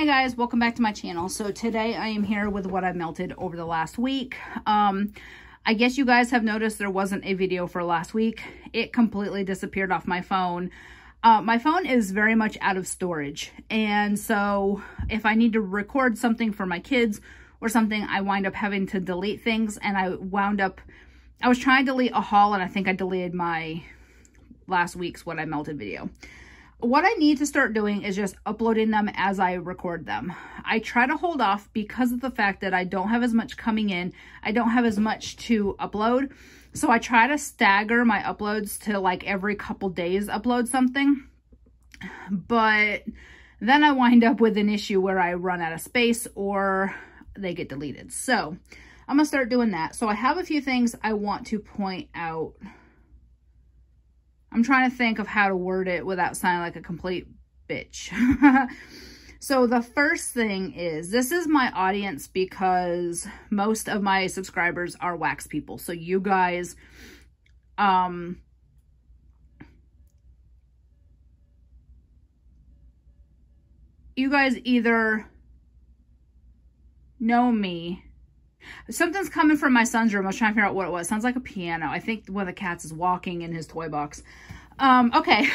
Hi guys, welcome back to my channel. So today I am here with what I melted over the last week. I guess you guys have noticed there wasn't a video for last week. It completely disappeared off my phone. My phone is very much out of storage, and so if I need to record something for my kids or something, I wind up having to delete things, and I was trying to delete a haul, and I think I deleted my last week's what I melted video. What I need to start doing is just uploading them as I record them. I try to hold off because of the fact that I don't have as much coming in. I don't have as much to upload. So I try to stagger my uploads to like every couple days upload something. But then I wind up with an issue where I run out of space or they get deleted. So I'm going to start doing that. So I have a few things I want to point out. I'm trying to think of how to word it without sounding like a complete bitch. So the first thing is, this is my audience because most of my subscribers are wax people. So you guys, either know me. Something's coming from my son's room. I was trying to figure out what it was. Sounds like a piano. I think one of the cats is walking in his toy box. Okay.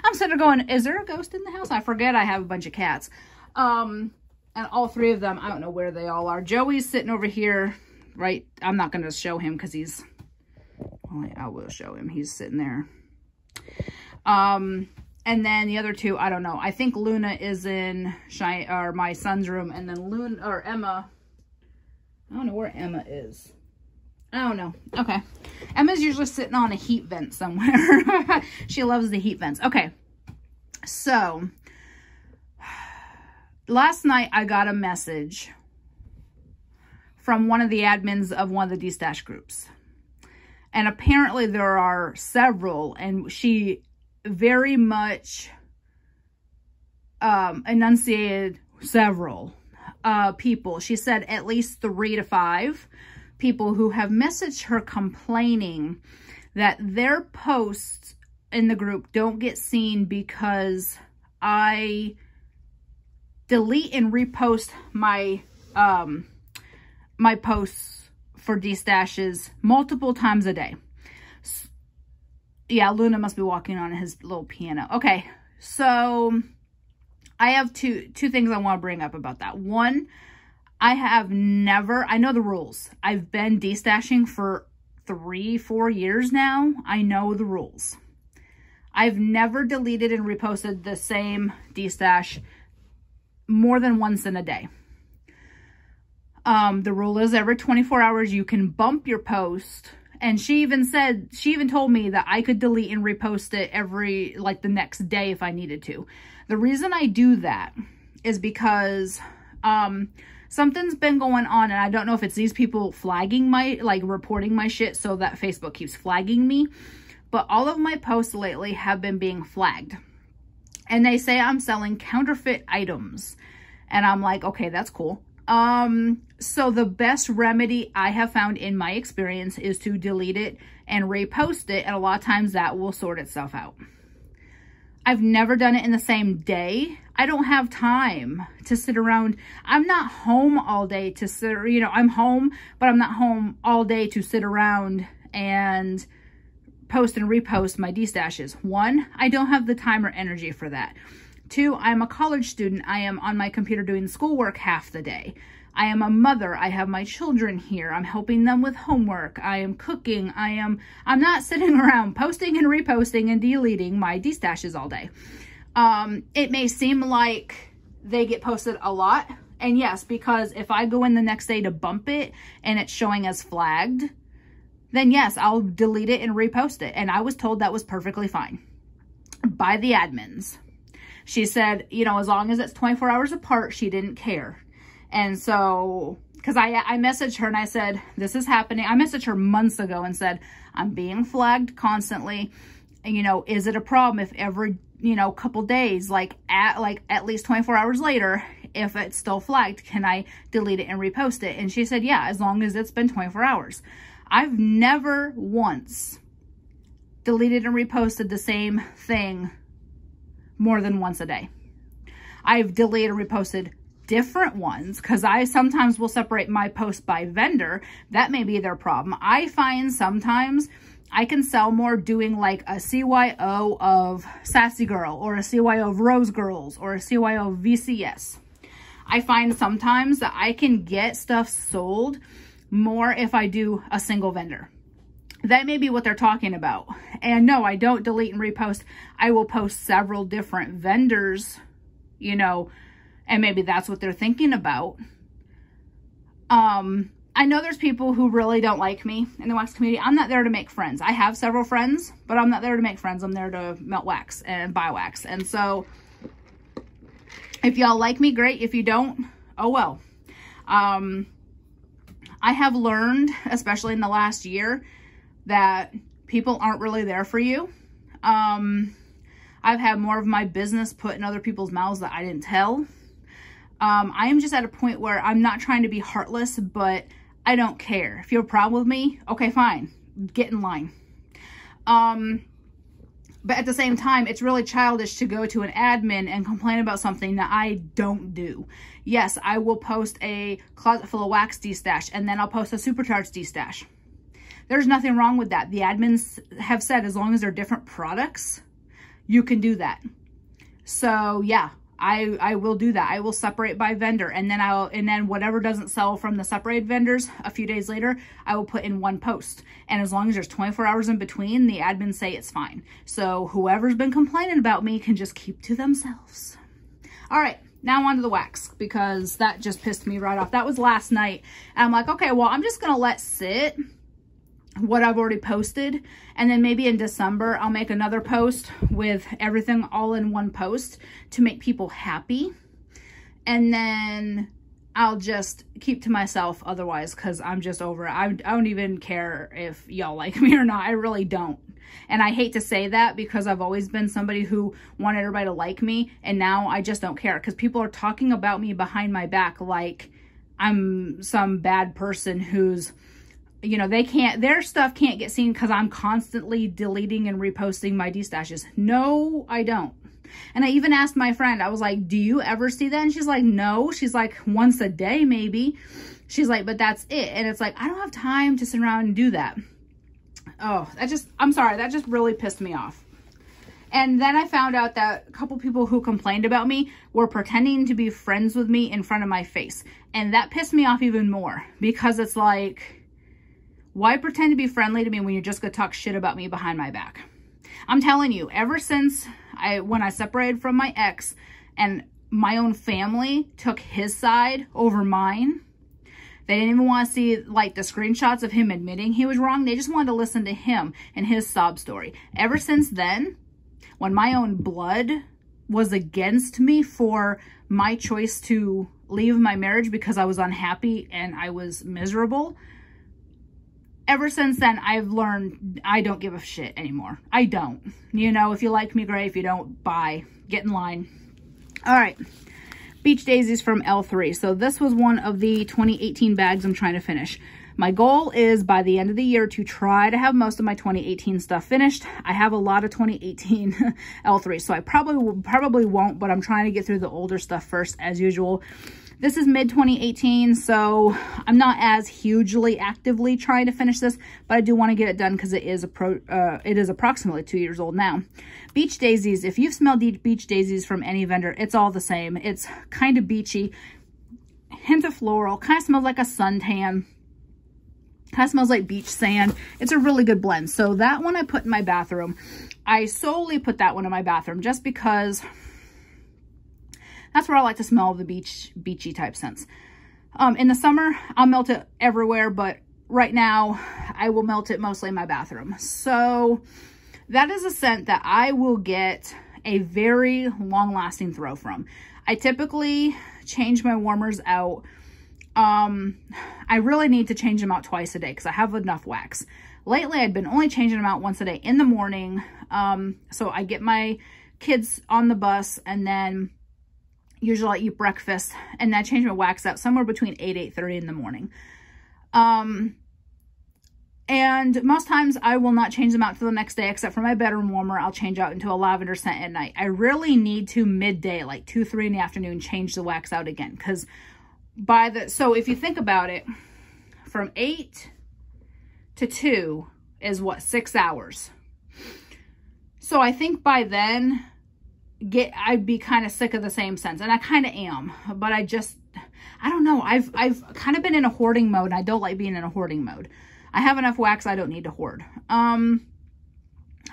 I'm sitting there going, is there a ghost in the house? I forget I have a bunch of cats. And all three of them, I don't know where they all are. Joey's sitting over here, right? I'm not going to show him because he's, well, I will show him. He's sitting there. And then the other two, I don't know. I think Luna is in my son's room, and then Emma, I don't know where Emma is. I don't know. Okay. Emma's usually sitting on a heat vent somewhere. She loves the heat vents. Okay. So, last night I got a message from one of the admins of one of the D-Stash groups. And apparently there are several, and she very much enunciated several people. She said at least 3 to 5 people who have messaged her complaining that their posts in the group don't get seen because I delete and repost my my posts for D-Stashes multiple times a day. Yeah, Luna must be walking on his little piano. Okay, so I have two things I want to bring up about that. One, I know the rules. I've been D-Stashing for 3-4 years now. I know the rules. I've never deleted and reposted the same D-Stash more than once in a day. The rule is every 24 hours you can bump your post. And she even told me that I could delete and repost it the next day if I needed to. The reason I do that is because something's been going on, and I don't know if it's these people flagging reporting my shit so that Facebook keeps flagging me, but all of my posts lately have been being flagged. And they say I'm selling counterfeit items. And I'm like, okay, that's cool. So the best remedy I have found in my experience is to delete it and repost it. And a lot of times that will sort itself out. I've never done it in the same day. I don't have time to sit around. I'm not home all day to sit, I'm home, but I'm not home all day to sit around and post and repost my D-Stashes. 1, I don't have the time or energy for that. 2, I'm a college student. I am on my computer doing schoolwork half the day. I am a mother. I have my children here. I'm helping them with homework. I am cooking. I'm not sitting around posting and reposting and deleting my D-Stashes all day. It may seem like they get posted a lot. And yes, because if I go in the next day to bump it and it's showing as flagged, then yes, I'll delete it and repost it. And I was told that was perfectly fine by the admins. She said, as long as it's 24 hours apart, she didn't care. And so, because I messaged her and I said, this is happening. I messaged her months ago and said, I'm being flagged constantly. And, is it a problem if every, couple days, at least 24 hours later, if it's still flagged, can I delete it and repost it? And she said, yeah, as long as it's been 24 hours. I've never once deleted and reposted the same thing more than once a day. I've deleted and reposted different ones because I sometimes will separate my post by vendor. That may be their problem. I find sometimes I can sell more doing like a CYO of Sassy Girl or a CYO of Rose Girls or a CYO of VCS. I find sometimes that I can get stuff sold more if I do a single vendor. That may be what they're talking about. And no, I don't delete and repost. I will post several different vendors, you know, and maybe that's what they're thinking about. I know there's people who really don't like me in the wax community. I'm not there to make friends. I have several friends, but I'm not there to make friends. I'm there to melt wax and buy wax. And so if y'all like me, great. If you don't, oh well. I have learned, especially in the last year, that people aren't really there for you. I've had more of my business put in other people's mouths that I didn't tell. I am just at a point where I'm not trying to be heartless, but I don't care. If you have a problem with me, okay, fine. Get in line. But at the same time, it's really childish to go to an admin and complain about something that I don't do. Yes, I will post a closet full of wax destash, and then I'll post a supercharged destash. There's nothing wrong with that. The admins have said as long as they're different products, you can do that. So yeah, I will do that. I will separate by vendor, and then whatever doesn't sell from the separated vendors a few days later, I will put in one post. And as long as there's 24 hours in between, the admins say it's fine. So whoever's been complaining about me can just keep to themselves. All right, now on to the wax, because that just pissed me right off. That was last night. And I'm like, okay, well, I'm just gonna let sit what I've already posted, and then maybe in December I'll make another post with everything all in one post to make people happy, and then I'll just keep to myself otherwise, because I'm just over it. I don't even care if y'all like me or not. I really don't. And I hate to say that because I've always been somebody who wanted everybody to like me, and now I just don't care because people are talking about me behind my back like I'm some bad person who's, you know, their stuff can't get seen because I'm constantly deleting and reposting my destashes. No, I don't. And I even asked my friend, I was like, do you ever see that? And she's like, no. She's like, once a day, maybe. She's like, but that's it. And it's like, I don't have time to sit around and do that. Oh, I'm sorry. That just really pissed me off. And then I found out that a couple people who complained about me were pretending to be friends with me in front of my face. And that pissed me off even more because it's like, why pretend to be friendly to me when you're just going to talk shit about me behind my back? I'm telling you, ever since when I separated from my ex and my own family took his side over mine, they didn't even want to see like the screenshots of him admitting he was wrong. They just wanted to listen to him and his sob story. Ever since then, when my own blood was against me for my choice to leave my marriage because I was unhappy and I was miserable, ever since then, I've learned I don't give a shit anymore. I don't. You know, if you like me, great. If you don't, bye. Get in line. All right. Beach Daisies from L3. So this was one of the 2018 bags I'm trying to finish. My goal is by the end of the year to try to have most of my 2018 stuff finished. I have a lot of 2018 L3, so I probably won't, but I'm trying to get through the older stuff first as usual. This is mid-2018, so I'm not as hugely actively trying to finish this, but I do want to get it done because it is approximately 2 years old now. Beach Daisies. If you've smelled Beach Daisies from any vendor, it's all the same. It's kind of beachy, hint of floral, kind of smells like a suntan, kind of smells like beach sand. It's a really good blend. So that one I put in my bathroom. I solely put that one in my bathroom just because that's where I like to smell the beachy type scents. In the summer, I'll melt it everywhere, but right now I will melt it mostly in my bathroom. So that is a scent that I will get a very long-lasting throw from. I typically change my warmers out. I really need to change them out twice a day because I have enough wax. Lately, I've been only changing them out once a day in the morning. So I get my kids on the bus, and then usually I eat breakfast, and then I change my wax out somewhere between 8 and 8:30 in the morning. And most times I will not change them out till the next day, except for my bedroom warmer. I'll change out into a lavender scent at night. I really need to midday, like 2, 3 in the afternoon, change the wax out again. Because so if you think about it, from 8 to 2 is what, 6 hours. So I think by then I'd be kind of sick of the same scents, and I kind of am, but I don't know. I've kind of been in a hoarding mode, and I don't like being in a hoarding mode. I have enough wax. I don't need to hoard.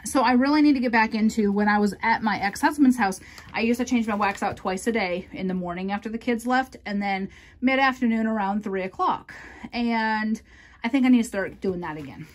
So I really need to get back into, when I was at my ex-husband's house, I used to change my wax out twice a day, in the morning after the kids left, and then mid-afternoon around 3 o'clock. And I think I need to start doing that again.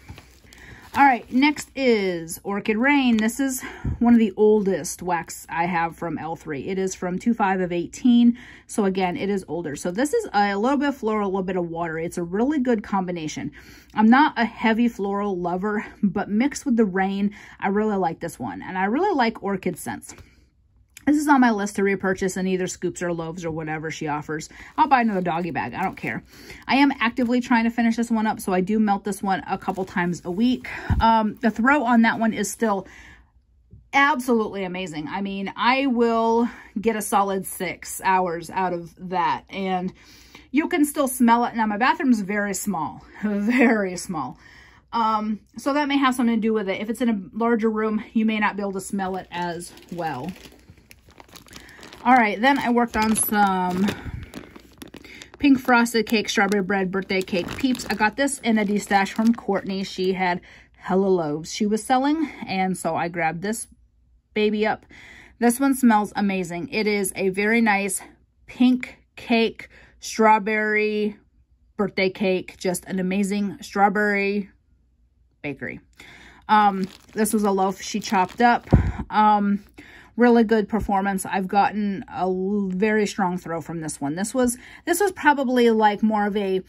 All right, next is Orchid Rain. This is one of the oldest wax I have from L3. It is from 25 of 18. So again, it is older. So this is a little bit of floral, a little bit of water. It's a really good combination. I'm not a heavy floral lover, but mixed with the rain, I really like this one. And I really like orchid scents. This is on my list to repurchase in either scoops or loaves or whatever she offers. I'll buy another doggy bag. I don't care. I am actively trying to finish this one up, so I do melt this one a couple times a week. The throw on that one is still absolutely amazing. I mean, I will get a solid 6 hours out of that, and you can still smell it. Now, my bathroom is very small, very small. So that may have something to do with it. If it's in a larger room, you may not be able to smell it as well. All right, then I worked on some Pink Frosted Cake Strawberry Bread Birthday Cake Peeps. I got this in a de-stash from Courtney. She had hella loaves she was selling, and so I grabbed this baby up. This one smells amazing. It is a very nice pink cake, strawberry birthday cake, just an amazing strawberry bakery. This was a loaf she chopped up. Really good performance. I've gotten a very strong throw from this one. This was probably like more of a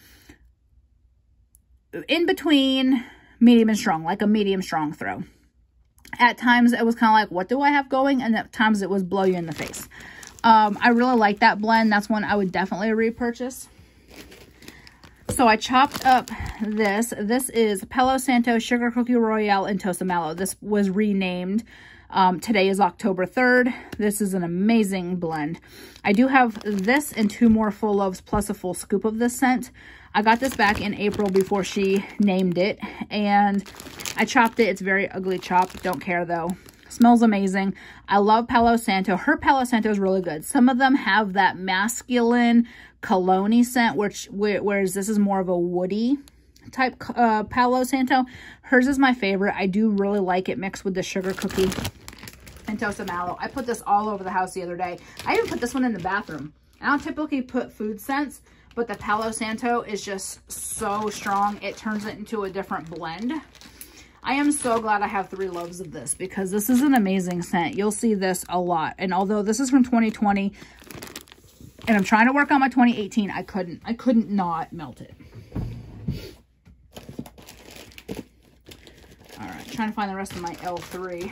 in between medium and strong, like a medium strong throw. At times it was kind of like, what do I have going? And at times it was blow you in the face. I really like that blend. That's one I would definitely repurchase. So I chopped up this. This is Palo Santo Sugar Cookie Royale and Toast Mallow. This was renamed. Today is October 3rd. This is an amazing blend. I do have this and 2 more full loaves plus a full scoop of this scent. I got this back in April before she named it, and I chopped it. It's very ugly chop. Don't care though. Smells amazing. I love Palo Santo. Her Palo Santo is really good. Some of them have that masculine cologne-y scent, whereas this is more of a woody type Palo Santo. Hers is my favorite. I do really like it mixed with the sugar cookie and Toast Mallow. I put this all over the house the other day. I even put this one in the bathroom. I don't typically put food scents, but the Palo Santo is just so strong. It turns it into a different blend. I am so glad I have 3 loaves of this, because this is an amazing scent. You'll see this a lot. And although this is from 2020 and I'm trying to work on my 2018, I couldn't not melt it. All right, trying to find the rest of my L3.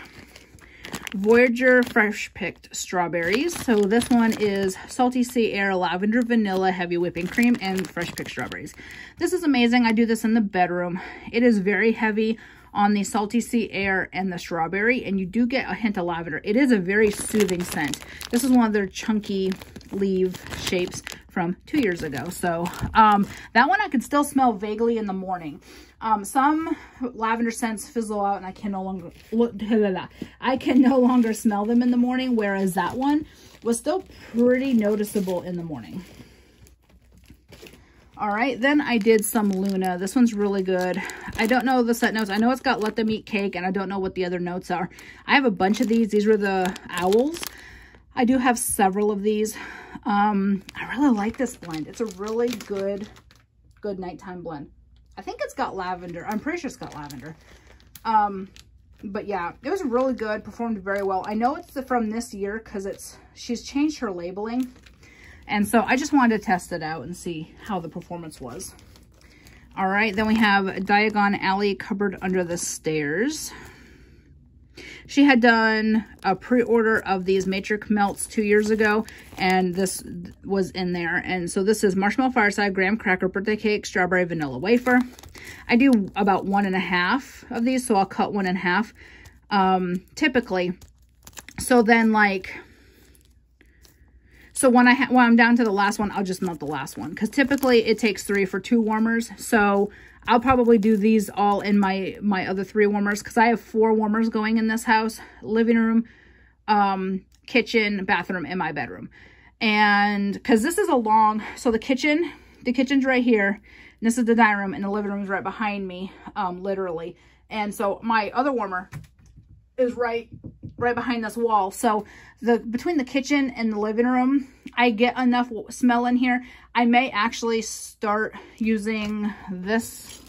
Voyager Fresh Picked Strawberries. So this one is Salty Sea Air Lavender Vanilla Heavy Whipping Cream and Fresh Picked Strawberries. This is amazing. I do this in the bedroom. It is very heavy on the Salty Sea Air and the strawberry, and you do get a hint of lavender. It is a very soothing scent. This is one of their chunky leaf shapes from 2 years ago. So that one I can still smell vaguely in the morning. Some lavender scents fizzle out and I can no longer smell them in the morning, whereas that one was still pretty noticeable in the morning. All right, then I did some Luna. This one's really good. I don't know the scent notes. I know it's got Let Them Eat Cake, and I don't know what the other notes are. I have a bunch of these. These were the owls. I do have several of these. I really like this blend. It's a really good nighttime blend. I think it's got lavender. I'm pretty sure it's got lavender. But yeah, it was really good. Performed very well. I know it's from this year because she's changed her labeling. And so I just wanted to test it out and see how the performance was. All right, then we have Diagon Alley Cupboard Under the Stairs. She had done a pre-order of these Matrix melts 2 years ago, and this was in there. And so this is Marshmallow Fireside, Graham Cracker, Birthday Cake, Strawberry Vanilla Wafer. I do about 1.5 of these, so I'll cut 1 in half, typically. So then, like, so when I'm down to the last one, I'll just melt the last one, because typically it takes 3 for 2 warmers. So I'll probably do these all in my other 3 warmers, because I have 4 warmers going in this house: living room, kitchen, bathroom, and my bedroom. And because this is a long, so the kitchen's right here, and this is the dining room, and the living room is right behind me, literally. And so my other warmer is right behind this wall. So between the kitchen and the living room, I get enough smell in here. I may actually start using this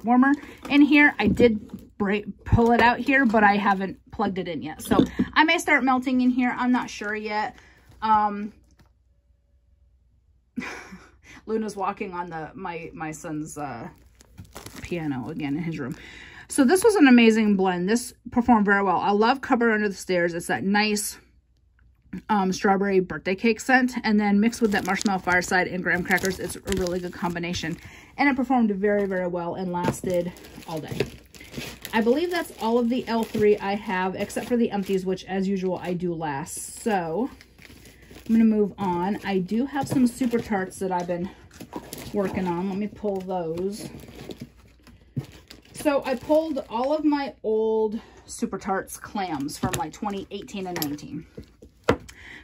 warmer in here. I did pull it out here, but I haven't plugged it in yet. So I may start melting in here. I'm not sure yet. Luna's walking on my son's piano again in his room. So this was an amazing blend. This performed very well. I love Cupboard Under the Stairs. It's that nice strawberry birthday cake scent, and then mixed with that Marshmallow Fireside and graham crackers, it's a really good combination. And it performed very, very well and lasted all day. I believe that's all of the L3 I have, except for the empties, which as usual I do last. So I'm going to move on. I do have some Super Tarts that I've been working on. Let me pull those. So I pulled all of my old Super Tarts clams from like 2018 and 19.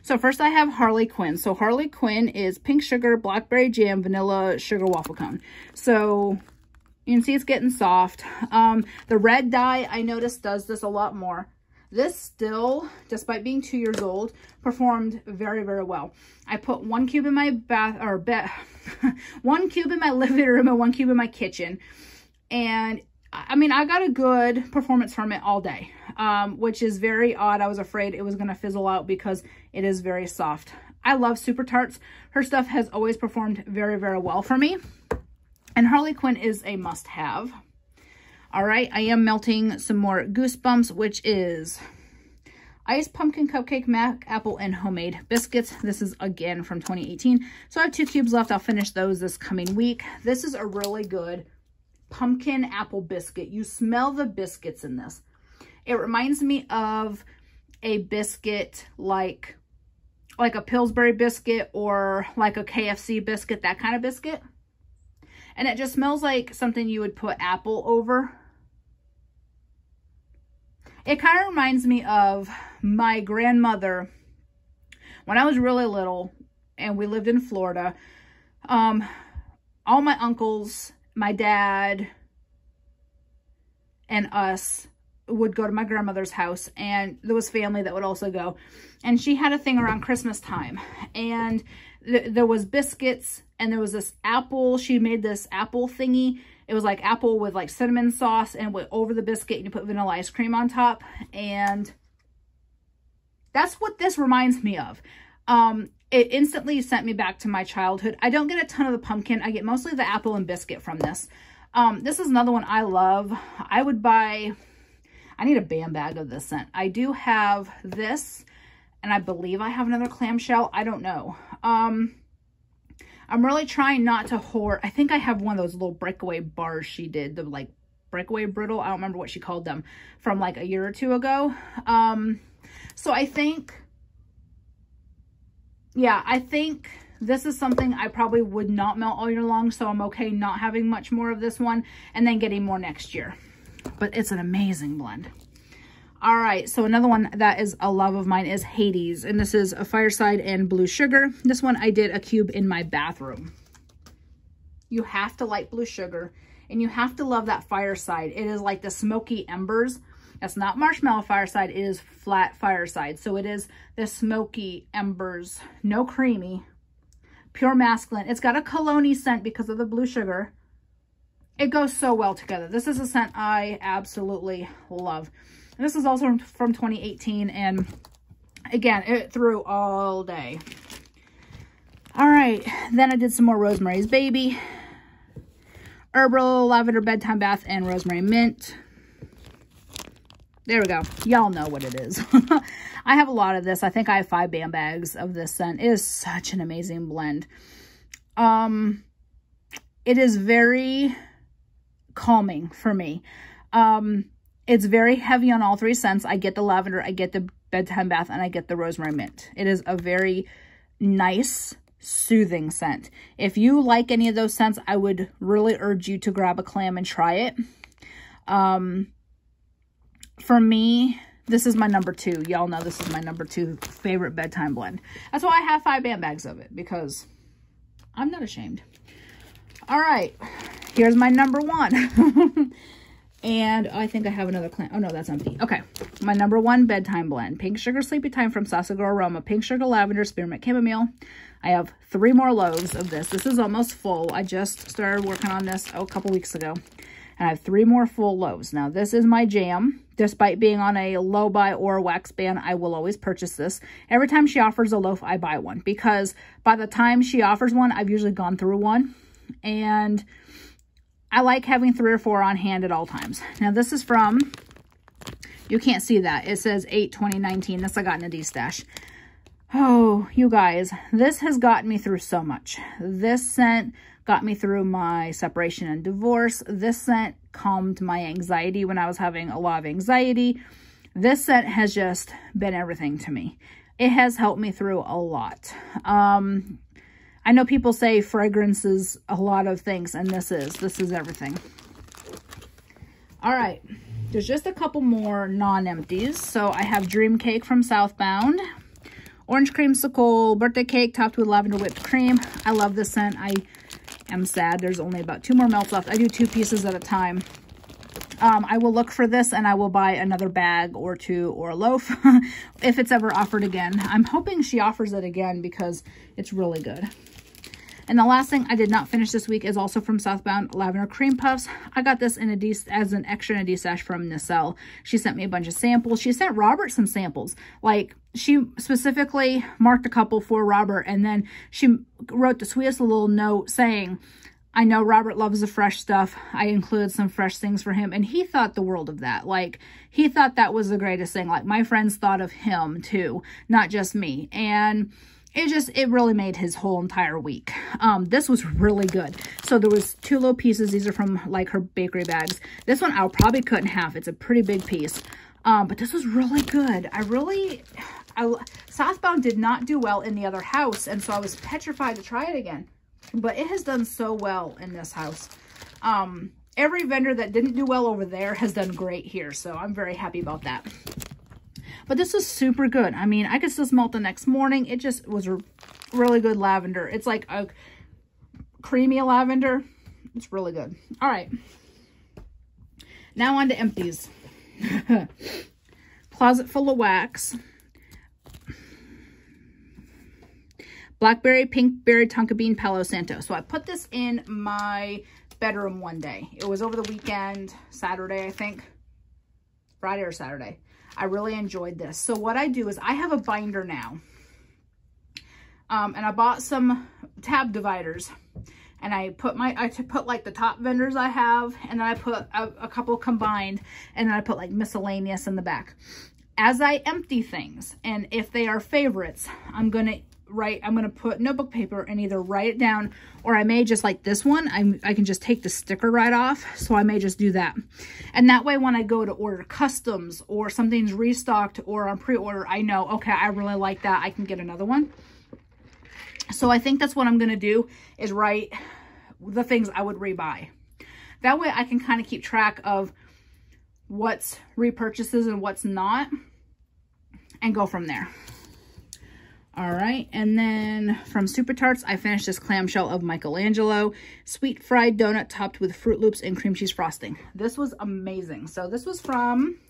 So first I have Harley Quinn. So Harley Quinn is pink sugar, blackberry jam, vanilla sugar waffle cone. So you can see it's getting soft. The red dye, I noticed, does this a lot more. This still, despite being 2 years old, performed very, very well. I put 1 cube in my 1 cube in my living room and 1 cube in my kitchen. And I mean, I got a good performance from it all day, which is very odd. I was afraid it was going to fizzle out because it is very soft. I love Super Tarts. Her stuff has always performed very, very well for me. And Harley Quinn is a must-have. All right, I am melting some more Goosebumps, which is Iced Pumpkin Cupcake, Mac Apple, and Homemade Biscuits. This is, again, from 2018. So I have 2 cubes left. I'll finish those this coming week. This is a really good pumpkin apple biscuit. You smell the biscuits in this. It reminds me of a biscuit like a Pillsbury biscuit or like a KFC biscuit, that kind of biscuit. And it just smells like something you would put apple over. It kind of reminds me of my grandmother when I was really little and we lived in Florida. All my uncles, my dad, and us would go to my grandmother's house, and there was family that would also go. And she had a thing around Christmas time, and there was biscuits, and there was this apple. She made this apple thingy. It was like apple with like cinnamon sauce, and went over the biscuit, and you put vanilla ice cream on top. And that's what this reminds me of. It instantly sent me back to my childhood. I don't get a ton of the pumpkin. I get mostly the apple and biscuit from this. This is another one I love. I would buy, I need a BAM bag of this scent. I do have this, and I believe I have another clamshell. I don't know. I'm really trying not to hoard. I think I have one of those little breakaway bars she did, the like breakaway brittle. I don't remember what she called them, from like a year or 2 ago. So I think, yeah, I think this is something I probably would not melt all year long, so I'm okay not having much more of this one and then getting more next year. But it's an amazing blend. All right, so another one that is a love of mine is Hades, and this is a Fireside and Blue Sugar. This one I did a cube in my bathroom. You have to like Blue Sugar, and you have to love that Fireside. It is like the smoky embers. That's not Marshmallow Fireside, it is flat Fireside. So it is the smoky embers, no creamy, pure masculine. It's got a cologne-y scent because of the Blue Sugar. It goes so well together. This is a scent I absolutely love. And this is also from 2018, and again, it threw all day. All right, then I did some more Rosemary's Baby, Herbal Lavender Bedtime Bath, and Rosemary Mint. There we go. Y'all know what it is. I have a lot of this. I think I have 5 BAM bags of this scent. It is such an amazing blend. It is very calming for me. It's very heavy on all 3 scents. I get the lavender, I get the bedtime bath, and I get the rosemary mint. It is a very nice, soothing scent. If you like any of those scents, I would really urge you to grab a clam and try it. For me, this is my number 2. Y'all know this is my number 2 favorite bedtime blend. That's why I have 5 BAM bags of it, because I'm not ashamed. All right, here's my number 1. And I think I have another clam. Oh, no, that's empty. Okay, my number 1 bedtime blend. Pink Sugar Sleepy Time from Sasago Aroma. Pink Sugar Lavender Spearmint Chamomile. I have 3 more loaves of this. This is almost full. I just started working on this a couple weeks ago. And I have 3 more full loaves. Now, this is my jam. Despite being on a low buy or wax ban, I will always purchase this. Every time she offers a loaf, I buy one. Because by the time she offers one, I've usually gone through one. And I like having 3 or 4 on hand at all times. Now, this is from, you can't see that. It says 8/20/19. This I got in a D-stash. Oh, you guys, this has gotten me through so much. This scent got me through my separation and divorce. This scent calmed my anxiety when I was having a lot of anxiety. This scent has just been everything to me. It has helped me through a lot. I know people say fragrance is a lot of things, and this is everything. All right, there's just a couple more non-empties. So I have Dream Cake from Southbound. Orange Creamsicle Birthday Cake topped with lavender whipped cream. I love this scent. I am sad there's only about 2 more melts left. I do 2 pieces at a time. I will look for this and I will buy another bag or 2 or a loaf if it's ever offered again. I'm hoping she offers it again because it's really good. And the last thing I did not finish this week is also from Southbound, Lavender Cream Puffs. I got this in as an extra in a D-stash from Nacelle. She sent me a bunch of samples. She sent Robert some samples. Like, she specifically marked a couple for Robert, and then she wrote the sweetest little note saying, I know Robert loves the fresh stuff. I included some fresh things for him. And he thought the world of that. Like, he thought that was the greatest thing. Like, my friends thought of him too, not just me. And it really made his whole entire week. This was really good. So there was 2 little pieces. These are from like her bakery bags. This one I'll probably cut in half. It's a pretty big piece. But this was really good. Southbound did not do well in the other house. And so I was petrified to try it again. But it has done so well in this house. Every vendor that didn't do well over there has done great here. So I'm very happy about that. But this was super good. I mean, I could still smell it the next morning. It just was a really good lavender. It's like a creamy lavender. It's really good. All right. Now on to empties. Closet Full of Wax. Blackberry, Pinkberry, Tonka Bean, Palo Santo. So I put this in my bedroom one day. It was over the weekend, Saturday, I think. Friday or Saturday. I really enjoyed this. So what I do is I have a binder now. And I bought some tab dividers. And I put like the top vendors I have. And then I put a couple combined. And then I put like miscellaneous in the back. As I empty things, and if they are favorites, I'm going to put notebook paper and either write it down, or I may just, like this one, I can just take the sticker right off. So I may just do that. And that way, when I go to order customs or something's restocked or on pre-order, I know, okay, I really like that. I can get another one. So I think that's what I'm going to do, is write the things I would rebuy. That way I can kind of keep track of what's repurchases and what's not, and go from there. All right, and then from Super Tarts, I finished this clamshell of Michelangelo sweet fried donut topped with Fruit Loops and cream cheese frosting. This was amazing. So this was from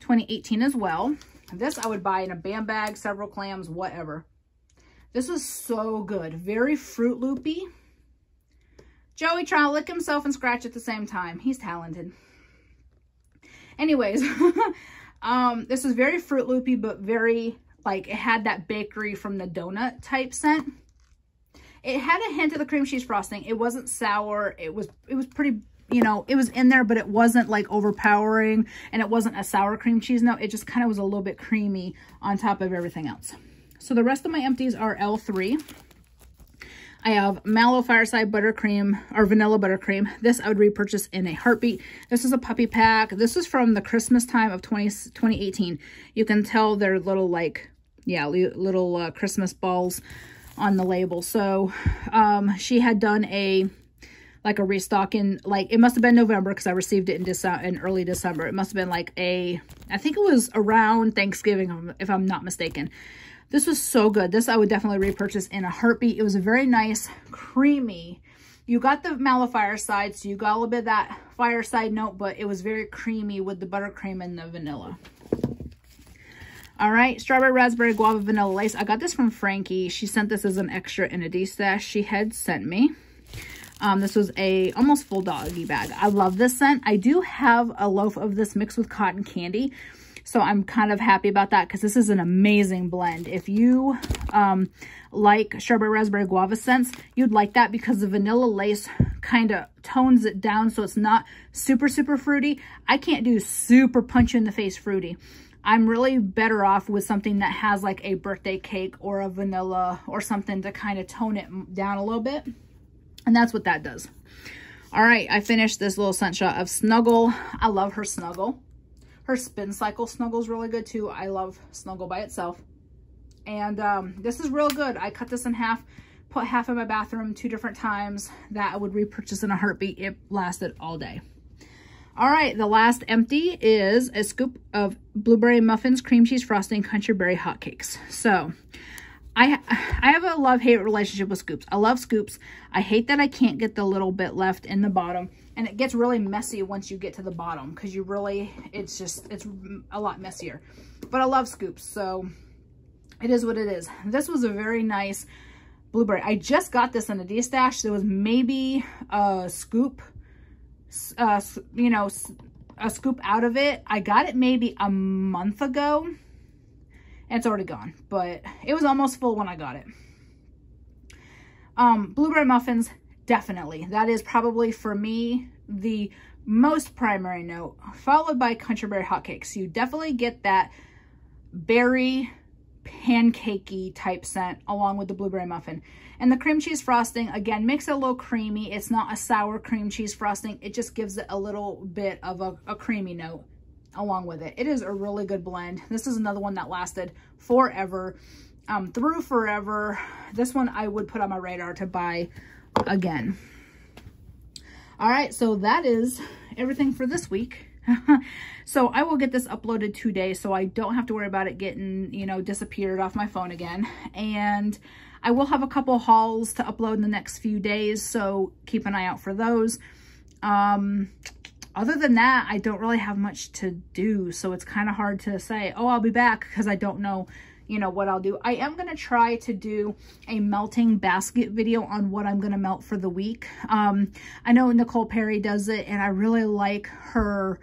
2018 as well. This I would buy in a BAM bag, several clams, whatever. This was so good. Very Fruit Loopy. Joey trying to lick himself and scratch at the same time. He's talented. Anyways, this is very Fruit Loopy, but very, like, it had that bakery from the donut type scent. It had a hint of the cream cheese frosting. It wasn't sour. It was pretty, you know, it was in there, but it wasn't like overpowering, and it wasn't a sour cream cheese note. It just kind of was a little bit creamy on top of everything else. So the rest of my empties are L3. I have Mallow Fireside Buttercream, or Vanilla Buttercream. This I would repurchase in a heartbeat. This is a puppy pack. This is from the Christmas time of 2018. You can tell they're little, like, yeah, little Christmas balls on the label. So she had done a restock in, like, it must have been November, because I received it in early December. It must have been like I think it was around Thanksgiving, if I'm not mistaken. This was so good. This I would definitely repurchase in a heartbeat. It was a very nice, creamy. You got the Mallow Fireside, so you got a little bit of that fireside note, but it was very creamy with the buttercream and the vanilla. All right, Strawberry Raspberry Guava Vanilla Lace. I got this from Frankie. She sent this as an extra in a D-stash she had sent me. This was a almost full doggy bag. I love this scent. I do have a loaf of this mixed with cotton candy, so I'm kind of happy about that, because this is an amazing blend. If you like Strawberry Raspberry Guava scents, you'd like that, because the Vanilla Lace kind of tones it down so it's not super, super fruity. I can't do super punch you in the face fruity. I'm really better off with something that has like a birthday cake or a vanilla or something to kind of tone it down a little bit. And that's what that does. All right, I finished this little scent shot of Snuggle. I love her Snuggle. Her Spin Cycle Snuggle is really good too. I love Snuggle by itself. And this is real good. I cut this in half, put half in my bathroom 2 different times. That I would repurchase in a heartbeat. It lasted all day. All right, the last empty is a scoop of Blueberry Muffins, Cream Cheese Frosting, Country Berry Hotcakes. So I have a love-hate relationship with scoops. I love scoops. I hate that I can't get the little bit left in the bottom. And it gets really messy once you get to the bottom, because you really, it's a lot messier. But I love scoops, so it is what it is. This was a very nice blueberry. I just got this in a D-stash. There was maybe a scoop, you know, a scoop out of it. I got it maybe a month ago. It's already gone, but it was almost full when I got it. Blueberry muffins, definitely. That is probably, for me, the most primary note, followed by Country Berry Hotcakes. You definitely get that berry pancakey type scent along with the blueberry muffin. And the cream cheese frosting, again, makes it a little creamy. It's not a sour cream cheese frosting. It just gives it a little bit of a creamy note along with it. It is a really good blend. This is another one that lasted forever, through forever. This one I would put on my radar to buy again. All right, so that is everything for this week. So I will get this uploaded today, so I don't have to worry about it getting, you know, disappeared off my phone again. And I will have a couple hauls to upload in the next few days, so keep an eye out for those. Other than that, I don't really have much to do, so it's kind of hard to say, oh, I'll be back, because I don't know, you know, what I'll do. I am going to try to do a melting basket video on what I'm going to melt for the week. I know Nicole Perry does it, and I really like her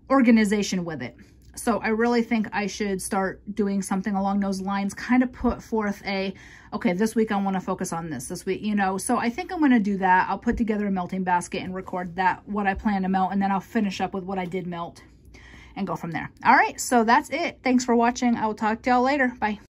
organization with it. So I really think I should start doing something along those lines, kind of put forth a, okay, this week I want to focus on this week, you know. So I think I'm going to do that. I'll put together a melting basket and record that, what I plan to melt, and then I'll finish up with what I did melt and go from there. All right, so that's it. Thanks for watching. I will talk to y'all later. Bye.